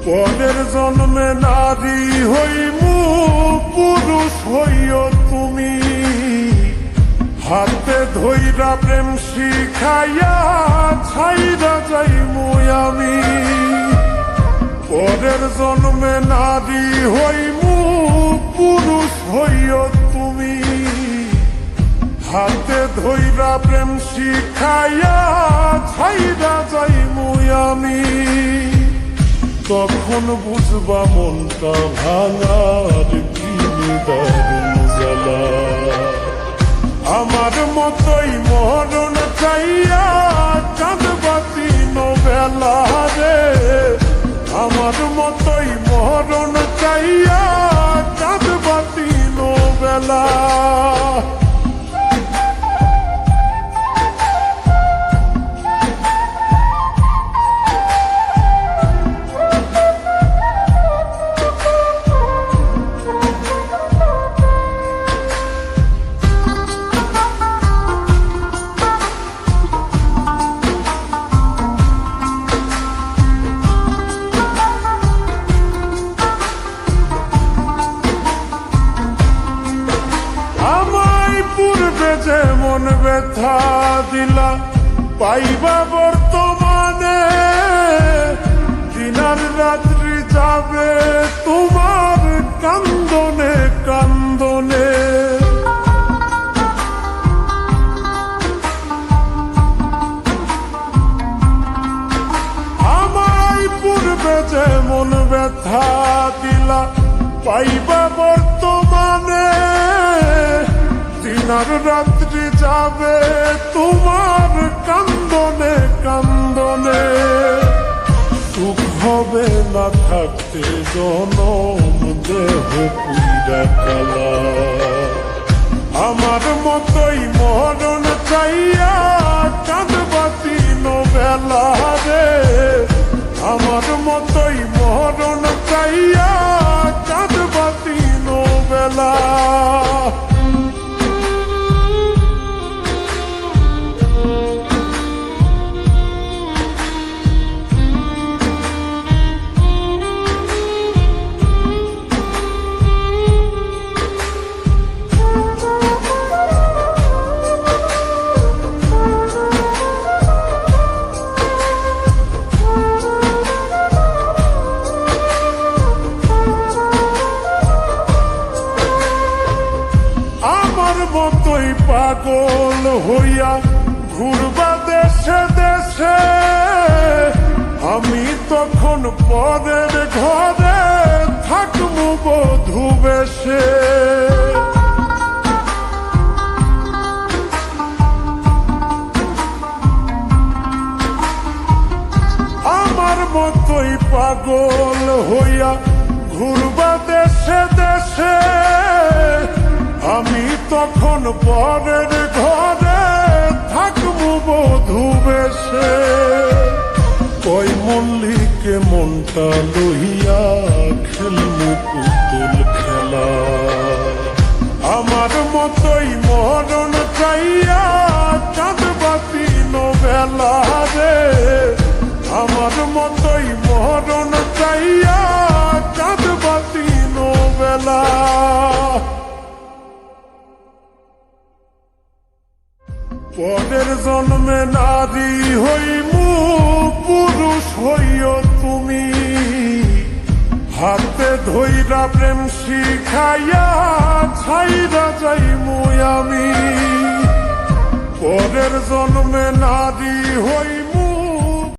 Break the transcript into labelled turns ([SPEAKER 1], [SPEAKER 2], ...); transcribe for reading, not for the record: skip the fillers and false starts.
[SPEAKER 1] পরের জন্মে নারী হইমু পুরুষ হইও তুমি, হাতে ধইরা প্রেম শিখাইয়া ছাইরা যাইমু আমি। পরের জন্মে নারী হইমু পুরুষ হইও তুমি, হাতে ধইরা প্রেম শিখাইয়া ছাইরা যাইমু আমি। তখন বুঝবা মনটা ভাঙার কি দারুণ জ্বালা। আমার মতোই মরণ চাইয়া কাঁদবাতি বেলা রে, আমার মতোই মরণ চাইয়া কাঁদবাতি বেলা। যেমন ব্যথা দিলা পাইবা বর্তমানে, দিনার রাত্রি যাবে তোমার কান্দনে কান্দনে। আমায় পূর্বে যেমন ব্যথা দিলা পাইবা বর্তমানে, দিনার রাত্রি যাবে তোমার কান্দনে কান্দনে। সুখ হবে না থাকতে জনম দেহ পুইরা কালা। আমার মতোই মরণ চাইয়া কাঁদবাতি বেলা রে, আমার মতোই মরণ চাইয়া কাঁদবাতি বেলা। মতোই পাগল হইয়া ঘুরবা দেশে দেশে, আমি তখন পরের ঘরে থাকবো বধূ বেশে। আমার মতোই পাগল হইয়া ঘুরবা দেশে দেশে, আমি তখন পরের ঘরে থাকবো বধূ বেশে। কই মল্লিকে মনটা লইয়া খেলবো পুতুল খেলা। আমার মতোই মরণ চাইয়া কাঁদবাতি বেলা রে, আমার মতোই মরণ চাইয়া কাঁদবাতি বেলা। পরের জন্মে নারী হইমু পুরুষ হইও তুমি, হাতে ধইরা প্রেম শিখাইয়া ছাইরা যাইমু আমি। পরের জন্মে নারী হইমু